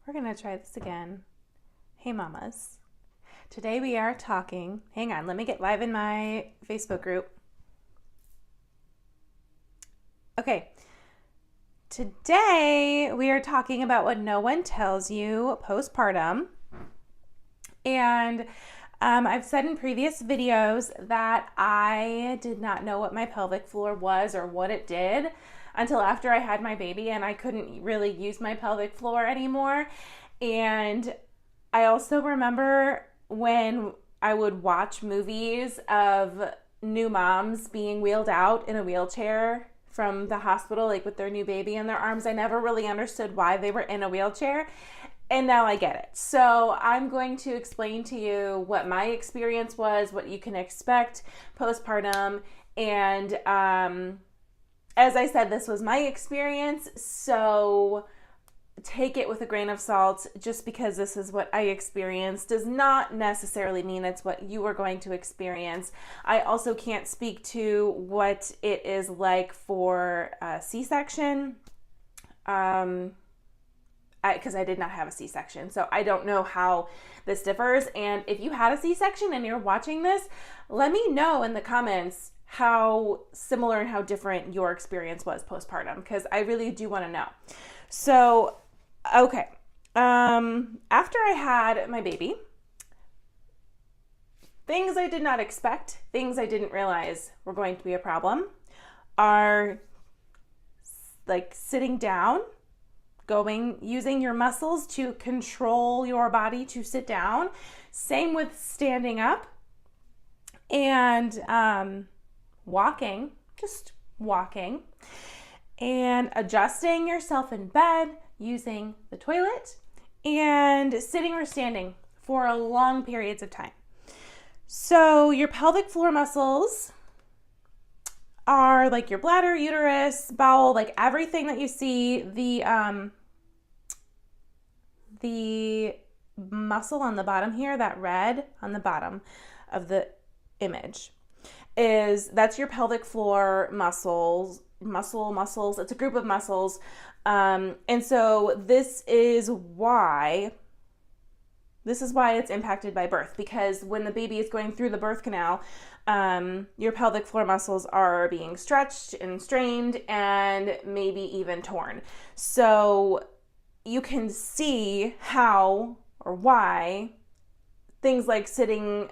We're going to try this again. Hey, mamas. Today we are talking. Hang on, let me get live in my Facebook group. Okay. Today we are talking about what no one tells you postpartum. And I've said in previous videos that I did not know what my pelvic floor was or what it did until after I had my baby, and I couldn't really use my pelvic floor anymore. And I also remember when I would watch movies of new moms being wheeled out in a wheelchair from the hospital, like with their new baby in their arms. I never really understood why they were in a wheelchair. And now I get it. So I'm going to explain to you what my experience was, what you can expect postpartum. And as I said, this was my experience. So take it with a grain of salt. Just because this is what I experienced does not necessarily mean it's what you are going to experience. I also can't speak to what it is like for a C-section. Because I did not have a C-section. So I don't know how this differs. And if you had a C-section and you're watching this, let me know in the comments how similar and how different your experience was postpartum, because I really do want to know. So, okay. After I had my baby, things I did not expect, things I didn't realize were going to be a problem are like sitting down, using your muscles to control your body to sit down. Same with standing up and walking, just walking, and adjusting yourself in bed, using the toilet, and sitting or standing for long periods of time. So your pelvic floor muscles are like your bladder, uterus, bowel, like everything that you see. The muscle on the bottom here, that red on the bottom of the image, that's your pelvic floor muscles. It's a group of muscles. And so this is why it's impacted by birth, because when the baby is going through the birth canal, your pelvic floor muscles are being stretched and strained and maybe even torn. So you can see how or why things like sitting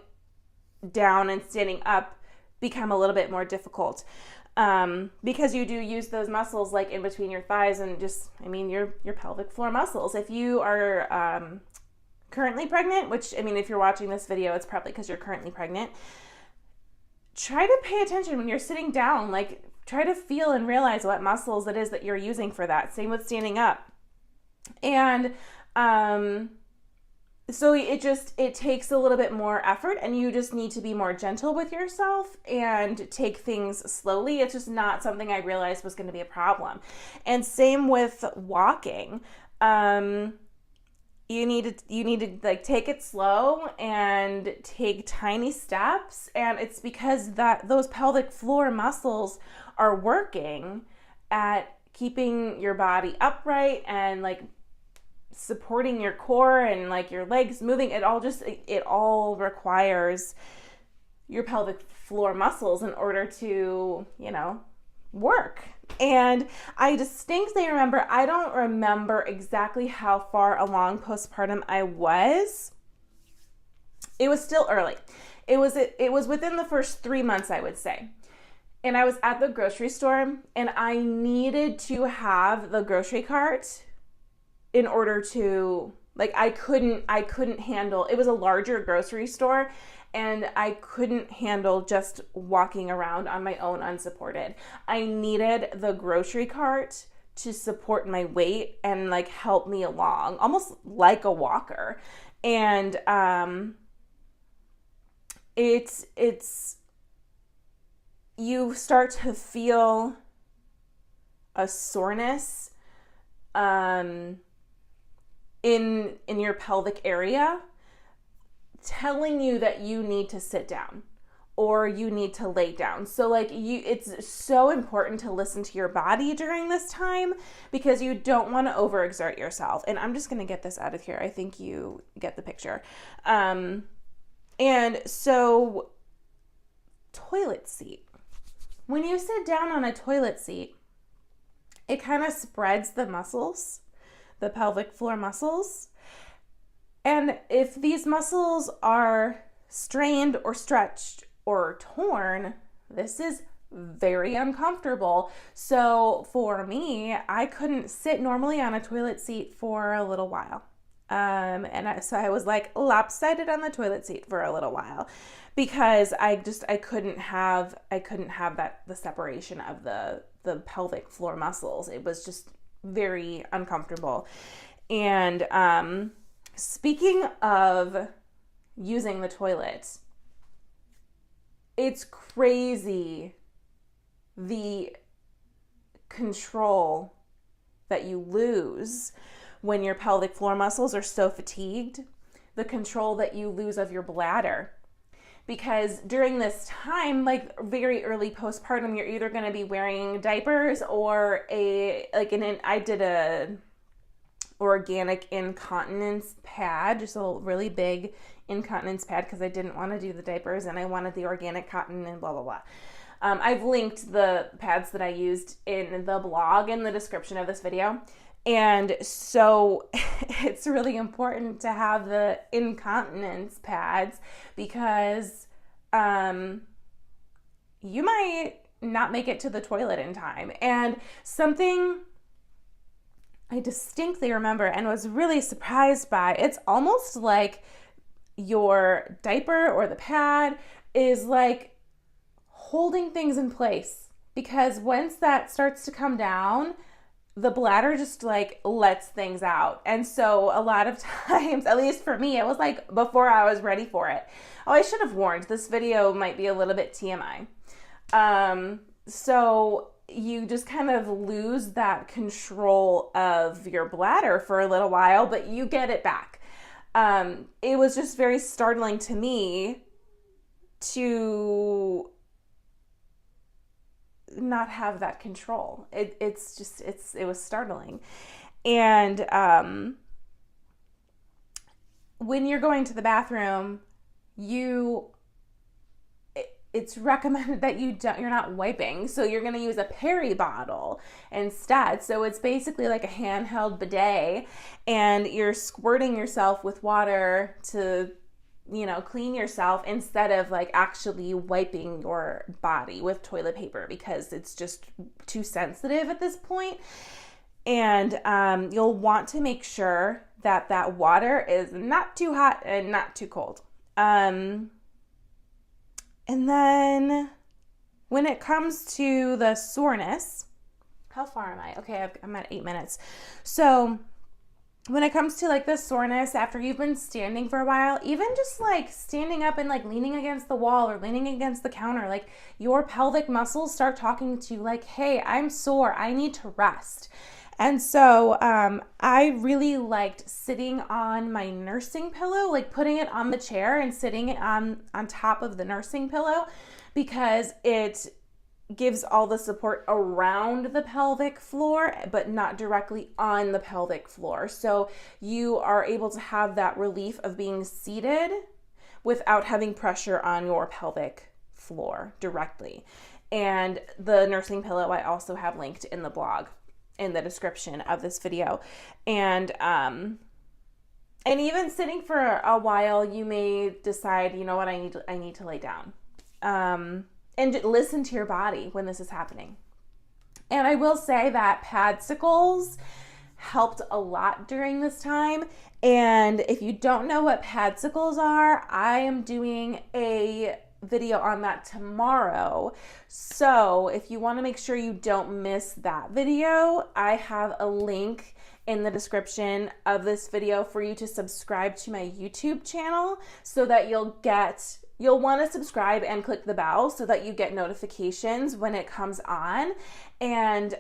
down and standing up become a little bit more difficult, because you do use those muscles like in between your thighs and your pelvic floor muscles. If you are currently pregnant, which, if you're watching this video, it's probably because you're currently pregnant, try to pay attention when you're sitting down. Like, try to feel and realize what muscles it is that you're using for that. Same with standing up. And so it takes a little bit more effort, and you just need to be more gentle with yourself and take things slowly. It's just not something I realized was going to be a problem. And same with walking. You need to like take it slow and take tiny steps, and it's because those pelvic floor muscles are working at keeping your body upright and like supporting your core and like your legs moving. It all requires your pelvic floor muscles in order to, work. And I distinctly remember, I don't remember exactly how far along postpartum I was. It was still early. It was within the first 3 months, I would say. And I was at the grocery store, and I needed to have the grocery cart in order to, like, I couldn't handle, it was a larger grocery store, and I couldn't handle just walking around on my own unsupported. I needed the grocery cart to support my weight and like help me along, almost like a walker. And it's you start to feel a soreness in your pelvic area, telling you that you need to sit down, or you need to lay down. So like it's so important to listen to your body during this time because you don't want to overexert yourself. And I'm just going to get this out of here. I think you get the picture. And so toilet seat. When you sit down on a toilet seat, it kind of spreads the muscles, the pelvic floor muscles. And if these muscles are strained or stretched or torn, this is very uncomfortable. So for me, I couldn't sit normally on a toilet seat for a little while. So I was like lopsided on the toilet seat for a little while because I couldn't have the separation of the pelvic floor muscles. It was just very uncomfortable. And speaking of using the toilet, it's crazy the control that you lose when your pelvic floor muscles are so fatigued, the control that you lose of your bladder. Because during this time, like very early postpartum, you're either going to be wearing diapers or I did a organic incontinence pad, just a really big incontinence pad because I didn't want to do the diapers and I wanted the organic cotton and blah, blah, blah. I've linked the pads that I used in the blog in the description of this video. And so it's really important to have the incontinence pads because you might not make it to the toilet in time. And something I distinctly remember and was really surprised by, it's almost like your diaper or the pad is like holding things in place, because once that starts to come down, the bladder just like lets things out. And so a lot of times, at least for me, it was like before I was ready for it. Oh, I should have warned, this video might be a little bit TMI. So you just kind of lose that control of your bladder for a little while, but you get it back. It was just very startling to me to not have that control. It was startling. And when you're going to the bathroom, it's recommended that you're not wiping. So you're going to use a peri bottle instead. So it's basically like a handheld bidet, and you're squirting yourself with water to, clean yourself instead of like actually wiping your body with toilet paper, because it's just too sensitive at this point. And you'll want to make sure that water is not too hot and not too cold. And then when it comes to the soreness, how far am I? Okay, I'm at 8 minutes. So when it comes to like the soreness after you've been standing for a while, even just like standing up and like leaning against the wall or leaning against the counter, like your pelvic muscles start talking to you like, hey, I'm sore, I need to rest. And so I really liked sitting on my nursing pillow, like putting it on the chair and sitting it on top of the nursing pillow, because it gives all the support around the pelvic floor, but not directly on the pelvic floor. So you are able to have that relief of being seated without having pressure on your pelvic floor directly. And the nursing pillow I also have linked in the blog, in the description of this video. And even sitting for a while, you may decide, you know what, I need to lay down. And listen to your body when this is happening. And I will say that padsicles helped a lot during this time. And if you don't know what padsicles are, I am doing a video on that tomorrow. So if you want to make sure you don't miss that video, I have a link in the description of this video for you to subscribe to my YouTube channel, so that you'll want to subscribe and click the bell so that you get notifications when it comes on. And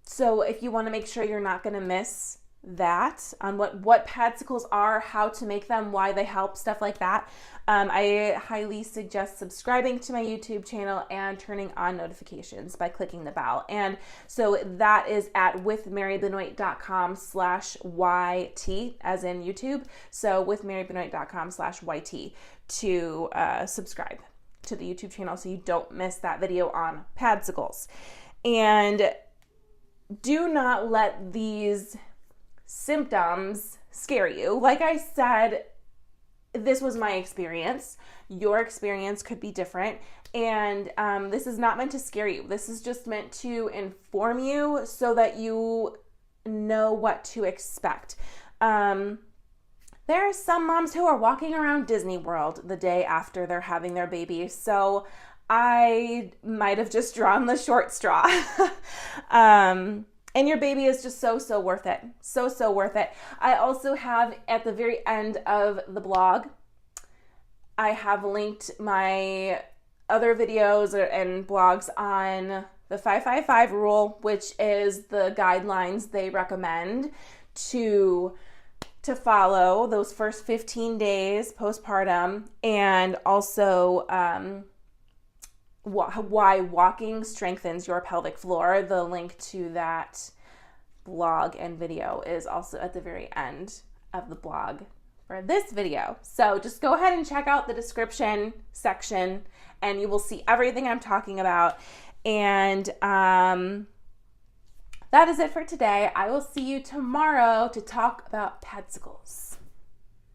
so if you want to make sure you're not going to miss that, on what padsicles are, how to make them, why they help, stuff like that, I highly suggest subscribing to my YouTube channel and turning on notifications by clicking the bell. And so that is at withmarybenoit.com/YT, as in YouTube. So withmarybenoit.com/YT to subscribe to the YouTube channel so you don't miss that video on padsicles. And do not let these symptoms scare you. Like I said, this was my experience. Your experience could be different. And this is not meant to scare you. This is just meant to inform you so that you know what to expect. There are some moms who are walking around Disney World the day after they're having their baby. So I might have just drawn the short straw. And your baby is just so worth it. So worth it. I also have, at the very end of the blog, I have linked my other videos and blogs on the 555 rule, which is the guidelines they recommend to follow those first 15 days postpartum, and also why walking strengthens your pelvic floor. The link to that blog and video is also at the very end of the blog for this video. So just go ahead and check out the description section and you will see everything I'm talking about. And that is it for today. I will see you tomorrow to talk about padsicles.